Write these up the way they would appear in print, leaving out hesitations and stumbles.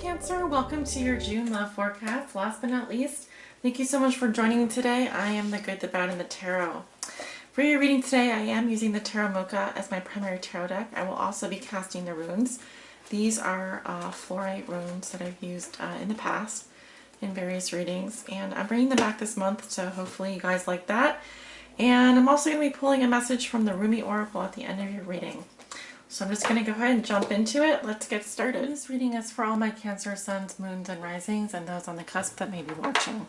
Cancer, welcome to your June love forecast. Last but not least, thank you so much for joining me today. I am the good, the bad, and the tarot. For your reading today, I am using the Tarot Mocha as my primary tarot deck. I will also be casting the runes. These are fluorite runes that I've used in the past in various readings, and I'm bringing them back this month, so hopefully you guys like that. And I'm also going to be pulling a message from the Rumi Oracle at the end of your reading. So I'm just going to go ahead and jump into it. Let's get started. This reading is for all my Cancer suns, moons, and risings, and those on the cusp that may be watching.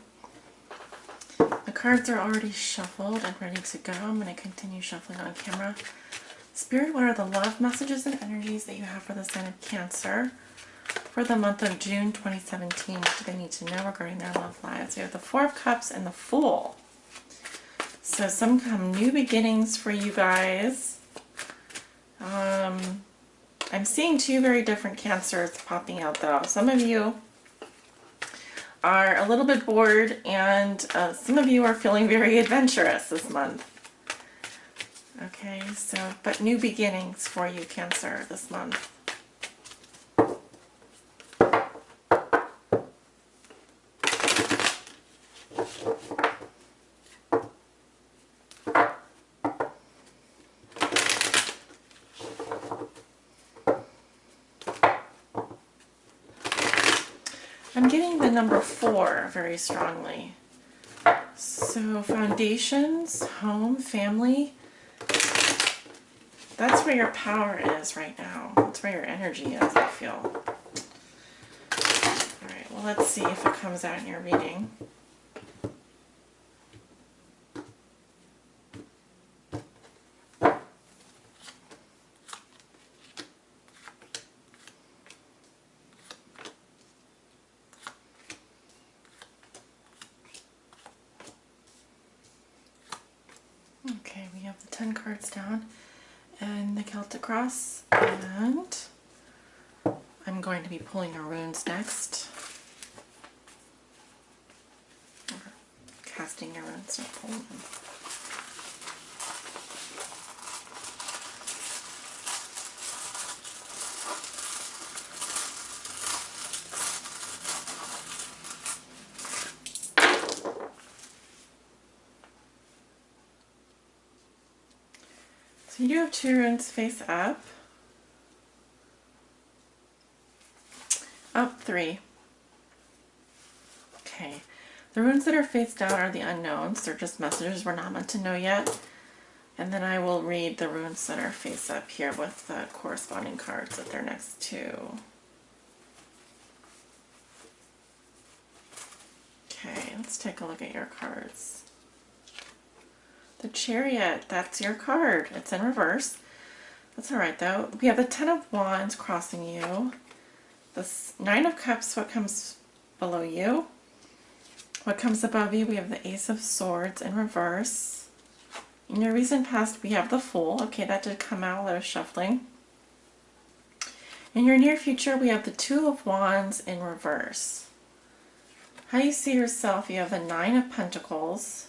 The cards are already shuffled and ready to go. I'm going to continue shuffling on camera. Spirit, what are the love messages and energies that you have for the sign of Cancer for the month of June 2017? What do they need to know regarding their love lives? We have the Four of Cups and the Fool. So some new beginnings for you guys. I'm seeing two very different Cancers popping out though. Some of you are a little bit bored, and some of you are feeling very adventurous this month. Okay, so, but new beginnings for you, Cancer, this month. I'm getting the number 4 very strongly. So foundations, home, family, that's where your power is right now. That's where your energy is, I feel. Alright, well, let's see if it comes out in your reading. Okay, we have the 10 cards down and the Celtic Cross, and I'm going to be pulling your runes next. Or casting your runes, not pulling them. So you do have 2 runes face up. Up 3. Okay. The runes that are face down are the unknowns. They're just messages we're not meant to know yet. And then I will read the runes that are face up here with the corresponding cards that they're next to. Okay, let's take a look at your cards. The Chariot, that's your card. It's in reverse. That's alright though. We have the 10 of Wands crossing you. The 9 of Cups, what comes below you. What comes above you, we have the Ace of Swords in reverse. In your recent past, we have the Fool. Okay, that did come out while I was shuffling. In your near future, we have the 2 of Wands in reverse. How you see yourself, you have the 9 of Pentacles.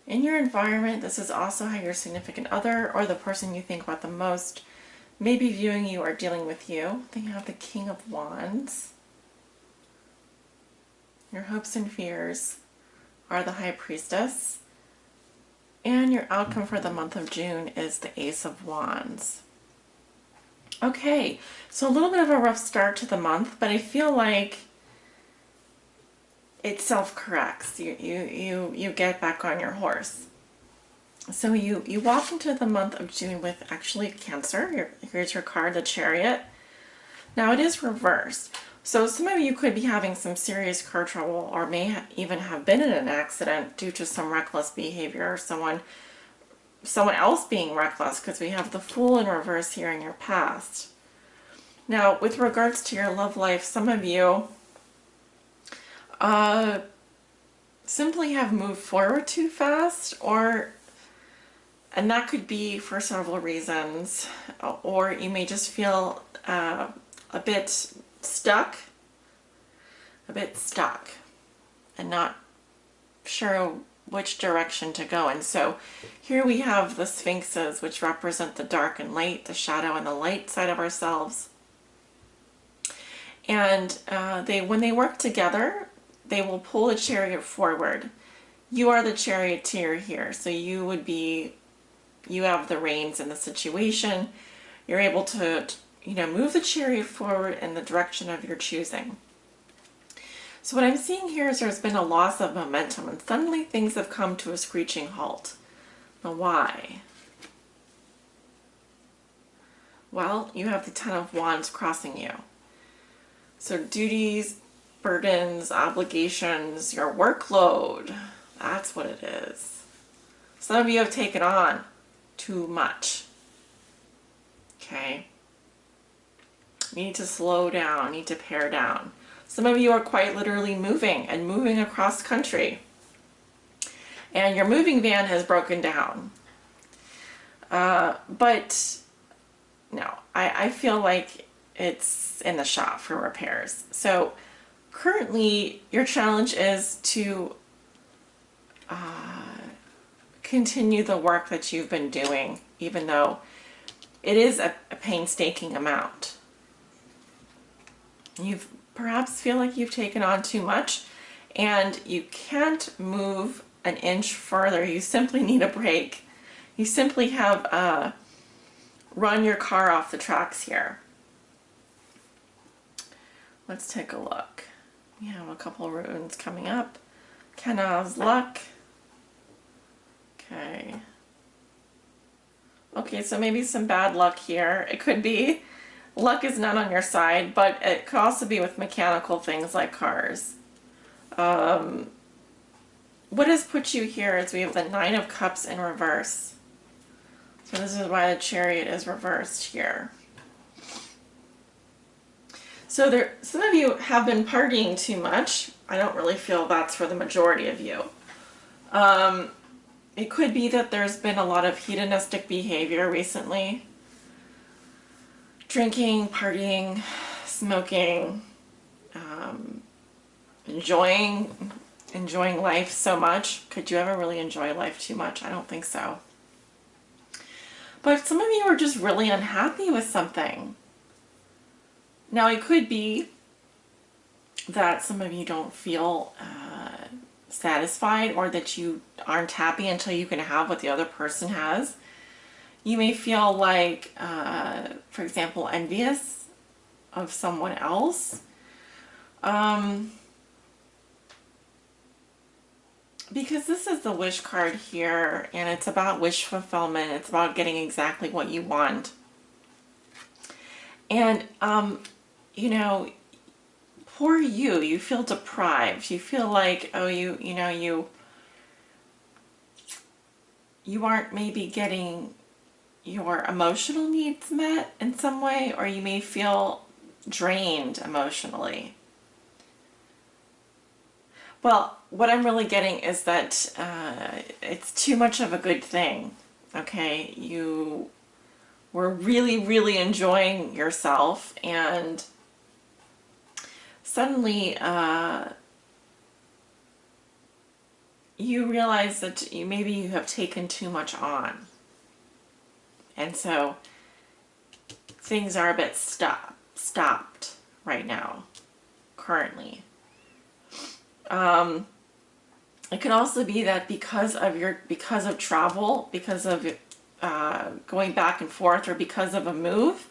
In your environment, this is also how your significant other or the person you think about the most may be viewing you or dealing with you. Then you have the King of Wands. Your hopes and fears are the High Priestess. And your outcome for the month of June is the Ace of Wands. Okay, so a little bit of a rough start to the month, but I feel like it self-corrects. You get back on your horse. So you walk into the month of June with actually Cancer. Here's your card, the Chariot. Now it is reversed. So some of you could be having some serious car trouble, or may even have been in an accident due to some reckless behavior, or someone else being reckless, because we have the Fool in reverse here in your past. Now with regards to your love life, some of you simply have moved forward too fast, and that could be for several reasons, or you may just feel a bit stuck and not sure which direction to go. And so here we have the Sphinxes, which represent the dark and light, the shadow and the light side of ourselves. And when they work together, they will pull a chariot forward. You are the charioteer here, so you have the reins in the situation. You're able to, move the chariot forward in the direction of your choosing. So what I'm seeing here is there's been a loss of momentum, and suddenly things have come to a screeching halt. Now why? Well, you have the Ten of Wands crossing you. So duties, burdens, obligations, your workload, that's what it is. Some of you have taken on too much. Okay? You need to slow down, need to pare down. Some of you are quite literally moving across country. And your moving van has broken down. But no, I feel like it's in the shop for repairs. So currently your challenge is to continue the work that you've been doing, even though it is a painstaking amount. You perhaps feel like you've taken on too much and you can't move an inch further. You simply need a break. You simply have run your car off the tracks here. Let's take a look. We have a couple of runes coming up. Kenna's luck. Okay, so maybe some bad luck here. It could be luck is not on your side, but it could also be with mechanical things like cars. What has put you here is we have the Nine of Cups in reverse. So this is why the Chariot is reversed here. So some of you have been partying too much. I don't really feel that's for the majority of you. It could be that there's been a lot of hedonistic behavior recently. Drinking, partying, smoking, enjoying life so much. Could you ever really enjoy life too much? I don't think so. But some of you are just really unhappy with something. Now, it could be that some of you don't feel satisfied, or that you aren't happy until you can have what the other person has. You may feel like, for example, envious of someone else. Because this is the wish card here, and it's about wish fulfillment. It's about getting exactly what you want. And, poor you, you feel deprived. You feel like, you aren't maybe getting your emotional needs met in some way, or you may feel drained emotionally. Well, what I'm really getting is that it's too much of a good thing, okay? You were really, really enjoying yourself, and suddenly you realize that maybe you have taken too much on. And so things are a bit stopped right now, currently. It could also be that because of travel, because of going back and forth, or because of a move,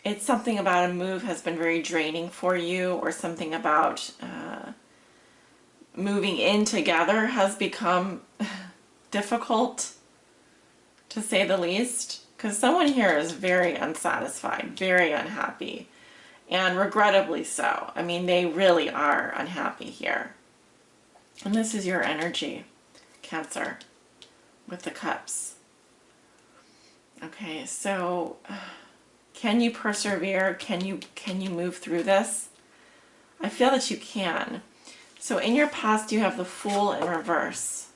it's something about a move has been very draining for you, or something about moving in together has become difficult, to say the least, because someone here is very unsatisfied, very unhappy, and regrettably so. I mean, they really are unhappy here. And this is your energy, Cancer, with the cups. Okay, so can you persevere? Can you move through this? I feel that you can. So in your past, you have the Fool in reverse.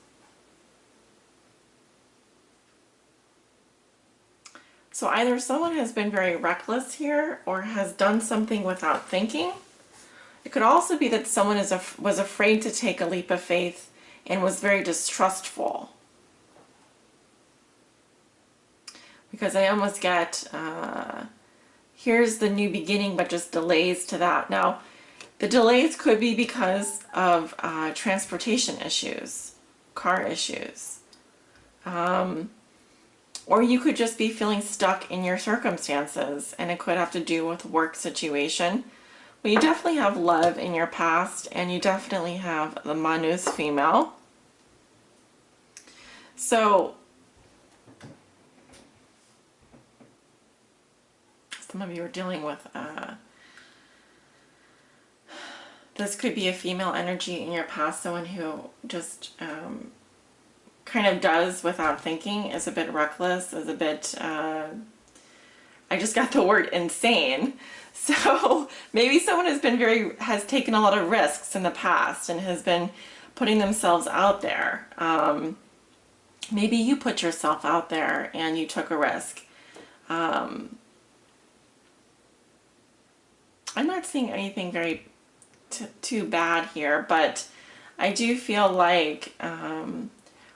So either someone has been very reckless here, or has done something without thinking. It could also be that someone was afraid to take a leap of faith and was very distrustful. because I almost get, here's the new beginning, but just delays to that. Now, the delays could be because of transportation issues, car issues. Or you could just be feeling stuck in your circumstances, and it could have to do with work situation. Well, you definitely have love in your past, and you definitely have the Manus female. So some of you are dealing with, this could be a female energy in your past, someone who just kind of does without thinking, is a bit reckless, is a bit, I just got the word insane. So maybe someone has taken a lot of risks in the past and has been putting themselves out there. Maybe you put yourself out there and you took a risk. I'm not seeing anything very too bad here, but I do feel like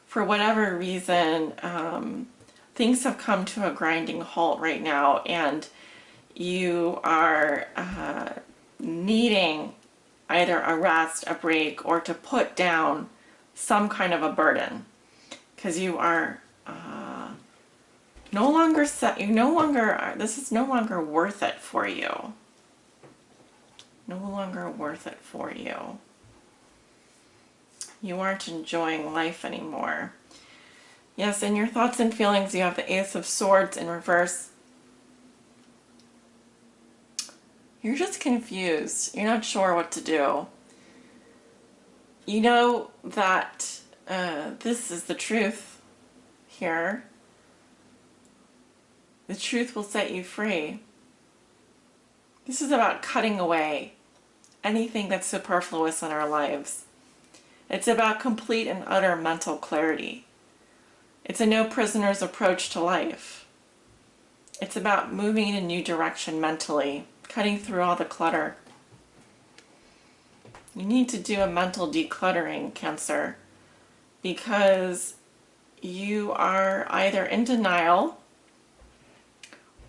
for whatever reason, things have come to a grinding halt right now, and you are needing either a rest, a break, or to put down some kind of a burden, because you are this is no longer worth it for you. No longer worth it for you. You aren't enjoying life anymore. Yes, in your thoughts and feelings, you have the Ace of Swords in reverse. You're just confused. You're not sure what to do. You know that this is the truth here. The truth will set you free. This is about cutting away anything that's superfluous in our lives. It's about complete and utter mental clarity. It's a no prisoners approach to life. It's about moving in a new direction mentally, cutting through all the clutter. You need to do a mental decluttering, Cancer, because you are either in denial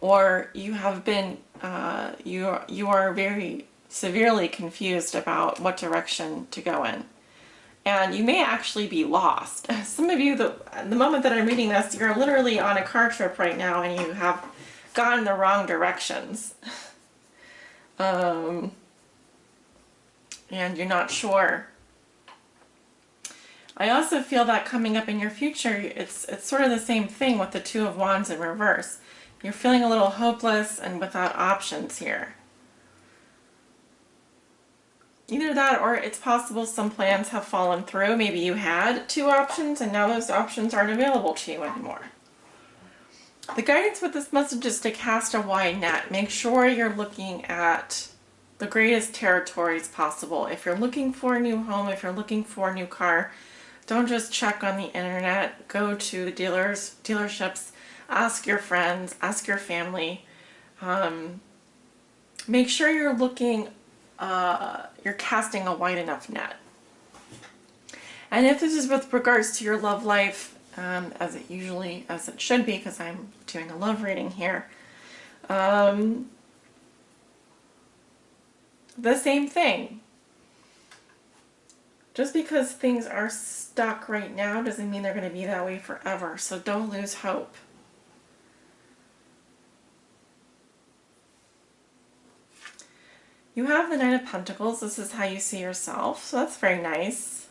or you have been, you are very severely confused about what direction to go in. And you may actually be lost. Some of you, the moment that I'm reading this, you're literally on a car trip right now and you have gone the wrong directions. And you're not sure. I also feel that coming up in your future, it's sort of the same thing with the Two of Wands in reverse. You're feeling a little hopeless and without options here. Either that, or it's possible some plans have fallen through. Maybe you had two options and now those options aren't available to you anymore. The guidance with this message is to cast a wide net. Make sure you're looking at the greatest territories possible. If you're looking for a new home, if you're looking for a new car, don't just check on the internet. Go to the dealerships, ask your friends, ask your family. Make sure you're looking, you're casting a wide enough net. And if this is with regards to your love life, as it should be, because I'm doing a love reading here, the same thing. Just because things are stuck right now doesn't mean they're going to be that way forever. So don't lose hope. You have the Knight of Pentacles. This is how you see yourself. So that's very nice.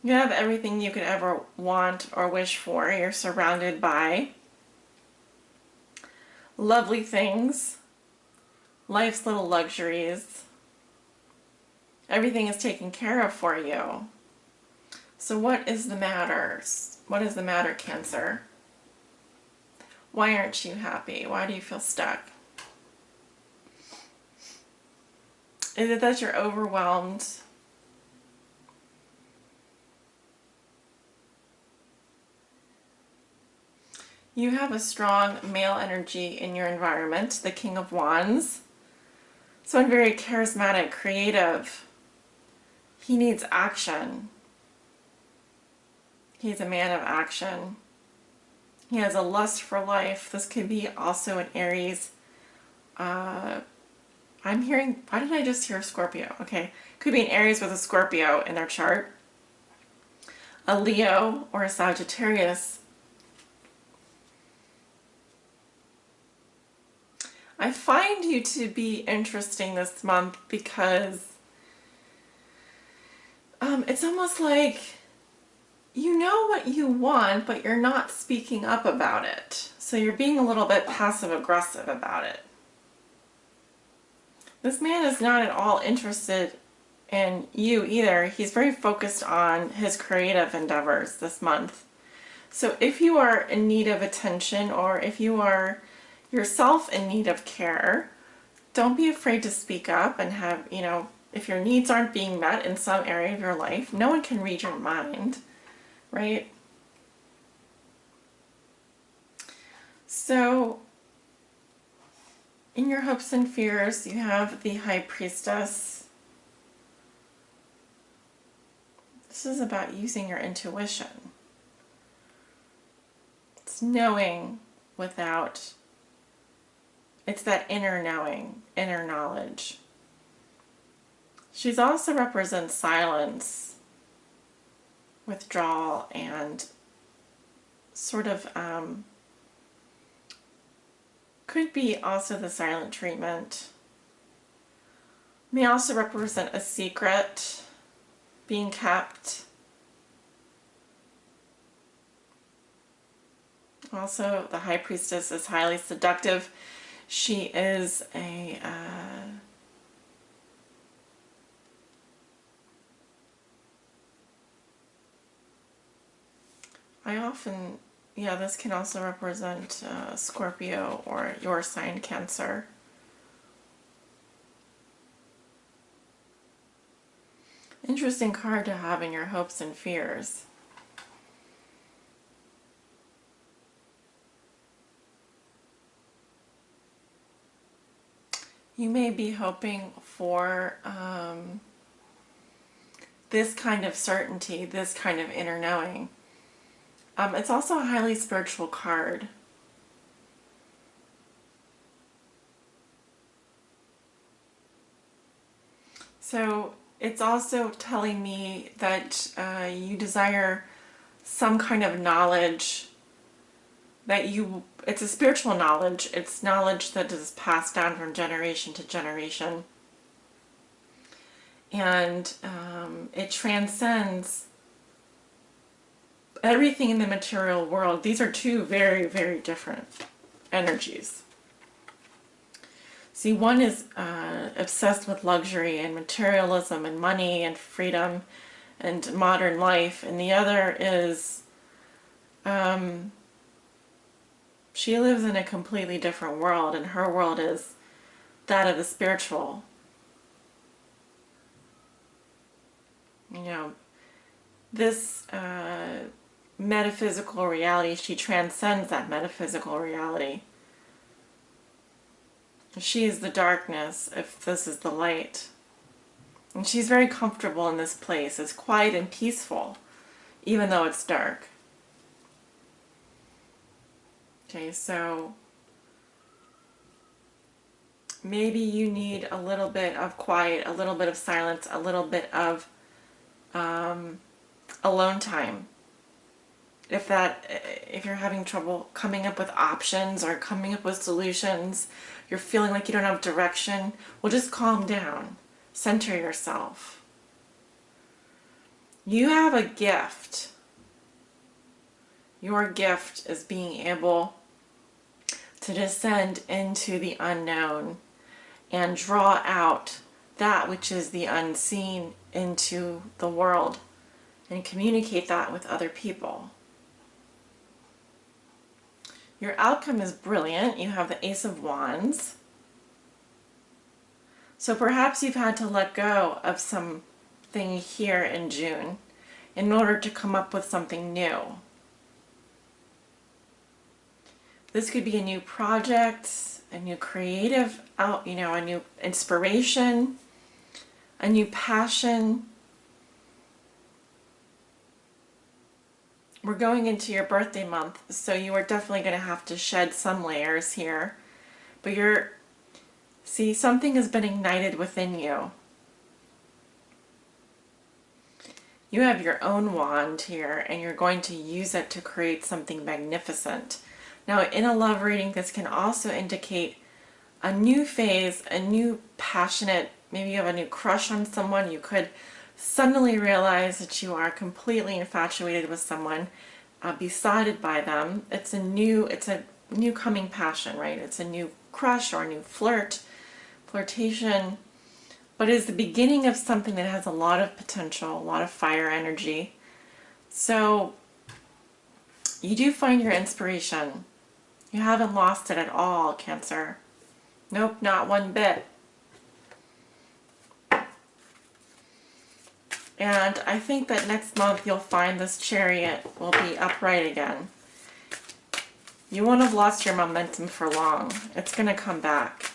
You have everything you could ever want or wish for. You're surrounded by lovely things, life's little luxuries. Everything is taken care of for you. So what is the matter? What is the matter, Cancer? Why aren't you happy? Why do you feel stuck? Is it that you're overwhelmed? You have a strong male energy in your environment, the King of Wands. Someone very charismatic, creative. He needs action. He's a man of action. He has a lust for life. This could be also an Aries. I'm hearing, why did I just hear Scorpio? Okay, could be an Aries with a Scorpio in their chart. A Leo or a Sagittarius. I find you to be interesting this month because it's almost like you know what you want, but you're not speaking up about it. So you're being a little bit passive aggressive about it. This man is not at all interested in you either. He's very focused on his creative endeavors this month. So if you are in need of attention, or if you are yourself in need of care, don't be afraid to speak up and have, if your needs aren't being met in some area of your life, no one can read your mind, right? So in your hopes and fears, you have the High Priestess. This is about using your intuition. It's knowing without, it's that inner knowing, inner knowledge. She's also represents silence, withdrawal, and sort of could be also the silent treatment. May also represent a secret being kept. Also, the High Priestess is highly seductive. She is a this can also represent Scorpio or your sign, Cancer. Interesting card to have in your hopes and fears. You may be hoping for this kind of certainty, this kind of inner knowing. It's also a highly spiritual card. So it's also telling me that you desire some kind of knowledge it's a spiritual knowledge. It's knowledge that is passed down from generation to generation. And it transcends everything in the material world. These are two very, very different energies. See, one is obsessed with luxury and materialism and money and freedom and modern life, and the other is she lives in a completely different world, and her world is that of the spiritual. This metaphysical reality, she transcends that metaphysical reality. She is the darkness, if this is the light. And she's very comfortable in this place. It's quiet and peaceful, even though it's dark. Okay, so maybe you need a little bit of quiet, a little bit of silence, a little bit of alone time. If you're having trouble coming up with options or coming up with solutions, you're feeling like you don't have direction, well, just calm down. Center yourself. You have a gift. Your gift is being able to descend into the unknown and draw out that which is the unseen into the world and communicate that with other people. Your outcome is brilliant. You have the Ace of Wands. So perhaps you've had to let go of something here in June in order to come up with something new. This could be a new project, a new creative a new inspiration, a new passion. we're going into your birthday month, so you are definitely going to have to shed some layers here. But see, something has been ignited within you. You have your own wand here, and you're going to use it to create something magnificent. Now, in a love reading, this can also indicate a new phase, a new passionate, maybe you have a new crush on someone. You could suddenly realize that you are completely infatuated with someone, besotted by them. It's a new coming passion, right? It's a new crush or a new flirtation. But it is the beginning of something that has a lot of potential, a lot of fire energy. So you do find your inspiration. You haven't lost it at all, Cancer. Nope, not one bit. And I think that next month you'll find this Chariot will be upright again. You won't have lost your momentum for long. It's going to come back.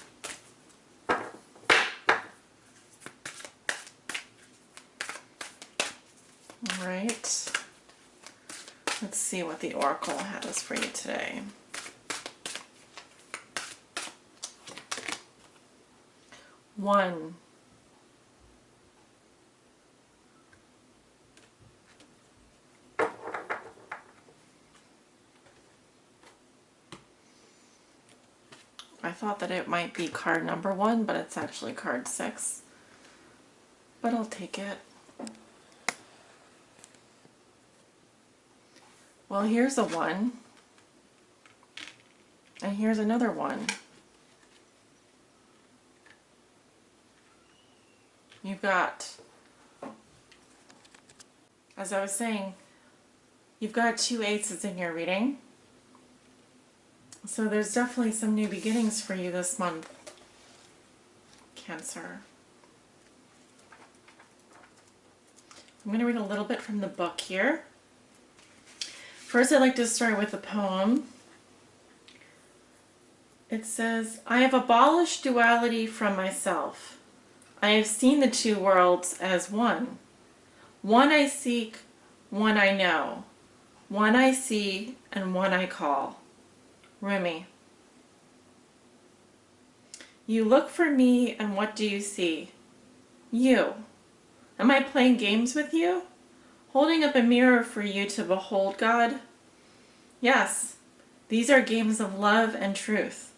All right. Let's see what the Oracle has for you today. One. I thought that it might be card number 1, but it's actually card 6. But I'll take it. Well, here's a 1. And here's another 1. You've got, as I was saying, you've got 2 aces in your reading. So there's definitely some new beginnings for you this month, Cancer. I'm going to read a little bit from the book here. First, I'd like to start with a poem. It says, I have abolished duality from myself. I have seen the 2 worlds as one. One I seek, one I know. One I see, and one I call. Rumi. You look for me, and what do you see? You. Am I playing games with you? Holding up a mirror for you to behold, God? Yes, these are games of love and truth.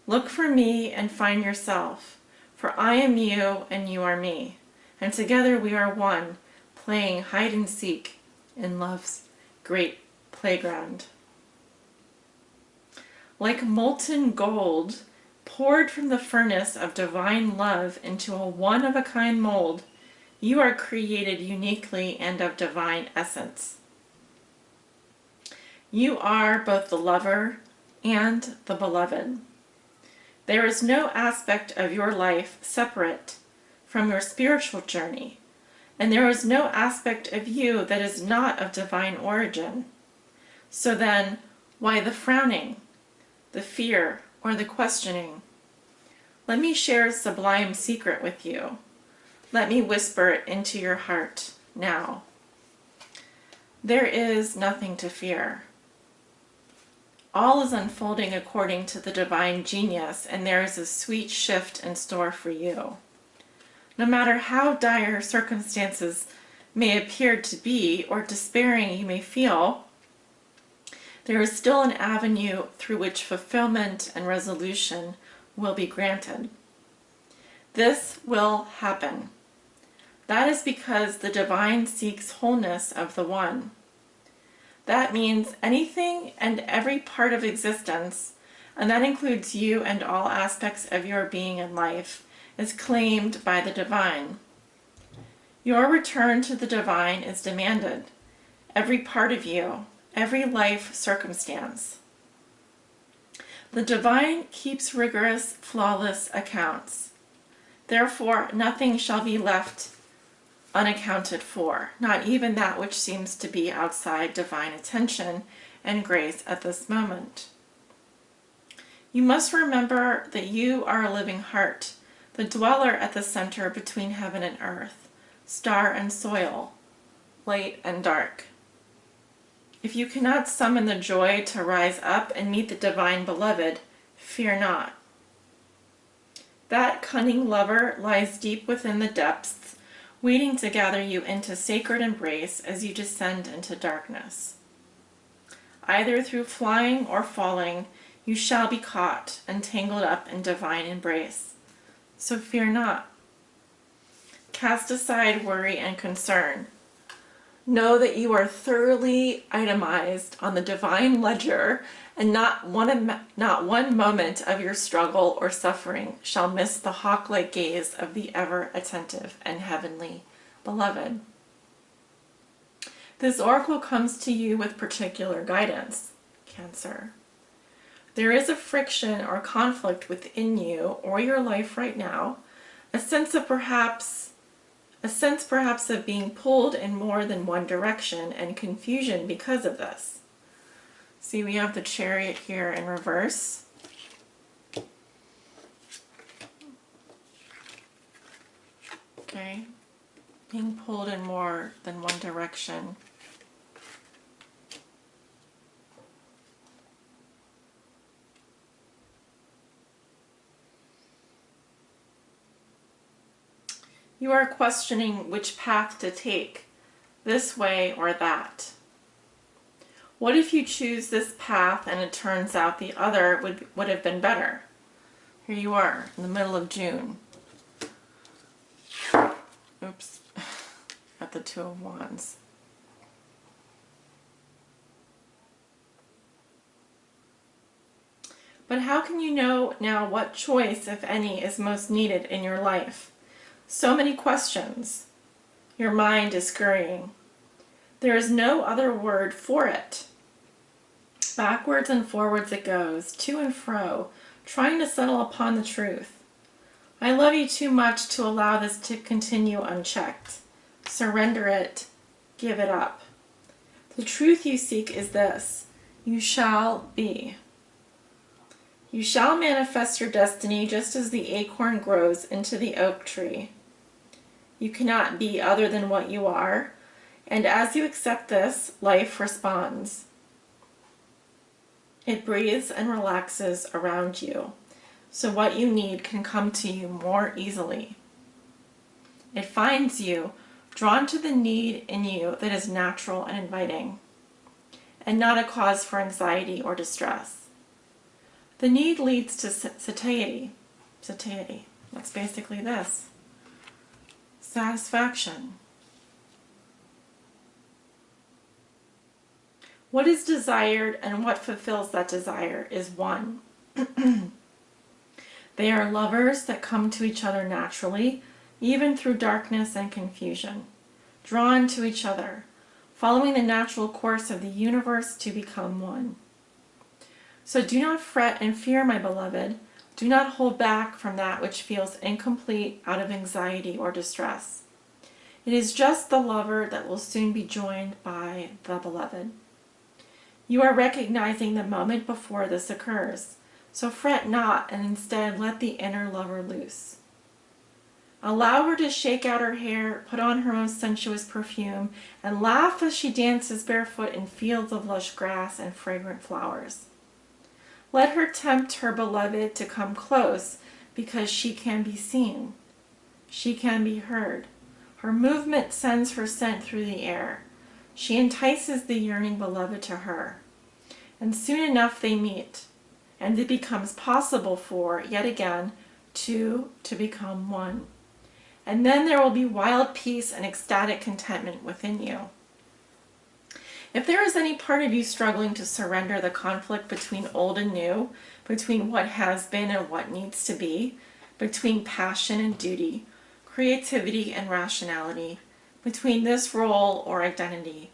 Look for me and find yourself, for I am you and you are me, and together we are one, playing hide and seek in love's great playground. Like molten gold, poured from the furnace of divine love into a one-of-a-kind mold, you are created uniquely and of divine essence. You are both the lover and the beloved. There is no aspect of your life separate from your spiritual journey, and there is no aspect of you that is not of divine origin. So then, why the frowning, the fear, or the questioning? Let me share a sublime secret with you. Let me whisper it into your heart now. There is nothing to fear. All is unfolding according to the divine genius, and there is a sweet shift in store for you. No matter how dire circumstances may appear to be or despairing you may feel, there is still an avenue through which fulfillment and resolution will be granted. This will happen. That is because the divine seeks wholeness of the one. That means anything and every part of existence, and that includes you and all aspects of your being and life, is claimed by the divine. Your return to the divine is demanded. Every part of you, every life circumstance. The divine keeps rigorous, flawless accounts. Therefore, nothing shall be left unaccounted for, not even that which seems to be outside divine attention and grace at this moment. You must remember that you are a living heart, the dweller at the center between heaven and earth, star and soil, light and dark. If you cannot summon the joy to rise up and meet the divine beloved, fear not. That cunning lover lies deep within the depths, waiting to gather you into sacred embrace as you descend into darkness. Either through flying or falling, you shall be caught and tangled up in divine embrace. So fear not. Cast aside worry and concern. Know that you are thoroughly itemized on the divine ledger, and not one moment of your struggle or suffering shall miss the hawk-like gaze of the ever-attentive and heavenly beloved. This oracle comes to you with particular guidance, Cancer. There is a friction or conflict within you or your life right now, a sense perhaps of being pulled in more than one direction and confusion because of this. See, we have the Chariot here in reverse. Okay, being pulled in more than one direction. You are questioning which path to take, this way or that. What if you choose this path and it turns out the other would have been better? Here you are in the middle of June. Oops, at the Two of Wands. But how can you know now what choice, if any, is most needed in your life? So many questions. Your mind is scurrying. There is no other word for it. Backwards and forwards it goes, to and fro, trying to settle upon the truth. I love you too much to allow this to continue unchecked. Surrender it. Give it up. The truth you seek is this. You shall be. You shall manifest your destiny just as the acorn grows into the oak tree. You cannot be other than what you are, and as you accept this, life responds. It breathes and relaxes around you, so what you need can come to you more easily. It finds you, drawn to the need in you that is natural and inviting, and not a cause for anxiety or distress. The need leads to satiety. Satiety. That's basically this. Satisfaction. What is desired and what fulfills that desire is one. They are lovers that come to each other naturally, even through darkness and confusion, drawn to each other, following the natural course of the universe to become one. So do not fret and fear, my beloved. Do not hold back from that which feels incomplete out of anxiety or distress. It is just the lover that will soon be joined by the beloved. You are recognizing the moment before this occurs, so fret not and instead let the inner lover loose. Allow her to shake out her hair, put on her most sensuous perfume, and laugh as she dances barefoot in fields of lush grass and fragrant flowers. Let her tempt her beloved to come close because she can be seen. She can be heard. Her movement sends her scent through the air. She entices the yearning beloved to her. And soon enough they meet, and it becomes possible for, yet again, two to become one. And then there will be wild peace and ecstatic contentment within you. If there is any part of you struggling to surrender the conflict between old and new, between what has been and what needs to be, between passion and duty, creativity and rationality, between this role or identity,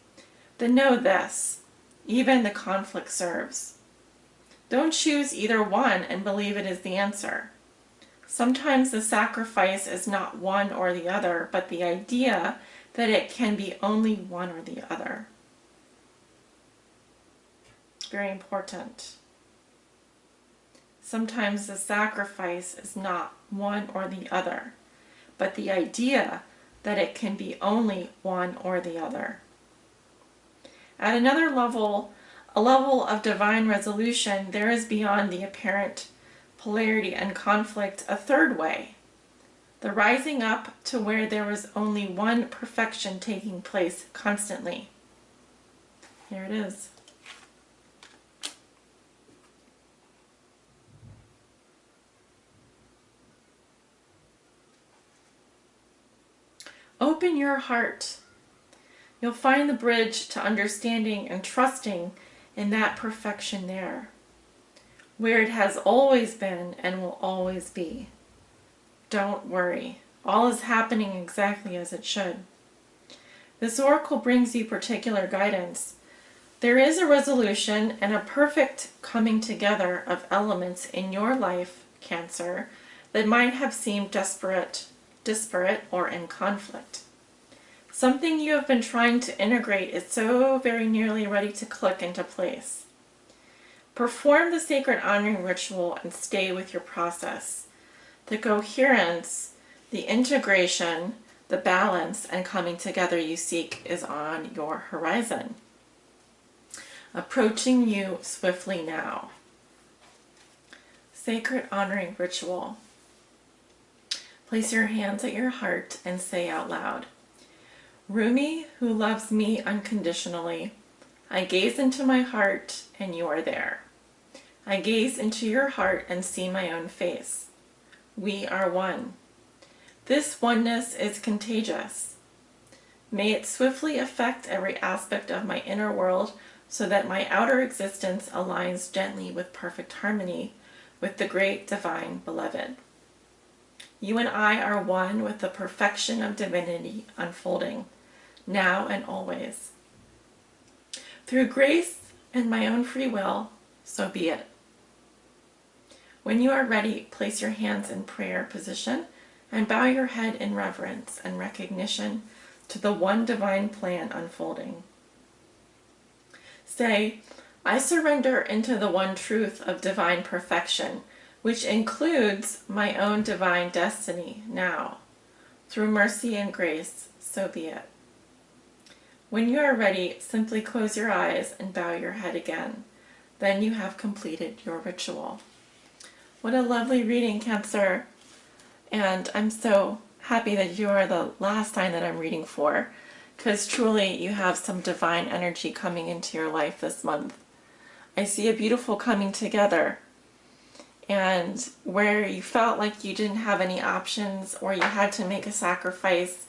then know this, even the conflict serves. Don't choose either one and believe it is the answer. Sometimes the sacrifice is not one or the other, but the idea that it can be only one or the other. Very important. Sometimes the sacrifice is not one or the other, but the idea that it can be only one or the other. At another level, a level of divine resolution, there is beyond the apparent polarity and conflict a third way. The rising up to where there was only one perfection taking place constantly. Here it is. Open your heart. You'll find the bridge to understanding and trusting in that perfection there, where it has always been and will always be. Don't worry. All is happening exactly as it should. This oracle brings you particular guidance. There is a resolution and a perfect coming together of elements in your life, Cancer, that might have seemed disparate, or in conflict. Something you have been trying to integrate is so very nearly ready to click into place. Perform the sacred honoring ritual and stay with your process. The coherence, the integration, the balance, and coming together you seek is on your horizon. Approaching you swiftly now. Sacred honoring ritual. Place your hands at your heart and say out loud, Rumi, who loves me unconditionally, I gaze into my heart and you are there. I gaze into your heart and see my own face. We are one. This oneness is contagious. May it swiftly affect every aspect of my inner world so that my outer existence aligns gently with perfect harmony with the great divine beloved. You and I are one with the perfection of divinity unfolding, now and always. Through grace and my own free will, so be it. When you are ready, place your hands in prayer position and bow your head in reverence and recognition to the one divine plan unfolding. Say, I surrender into the one truth of divine perfection, which includes my own divine destiny now. Through mercy and grace, so be it. When you are ready, simply close your eyes and bow your head again. Then you have completed your ritual. What a lovely reading, Cancer. And I'm so happy that you are the last sign that I'm reading for, because truly you have some divine energy coming into your life this month. I see a beautiful coming together, and where you felt like you didn't have any options or you had to make a sacrifice,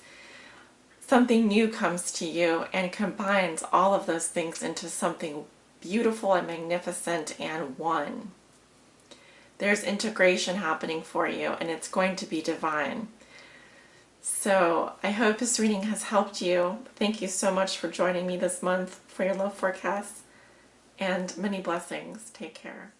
something new comes to you and combines all of those things into something beautiful and magnificent and one. There's integration happening for you, and it's going to be divine. So I hope this reading has helped you. Thank you so much for joining me this month for your love forecast, and many blessings. Take care.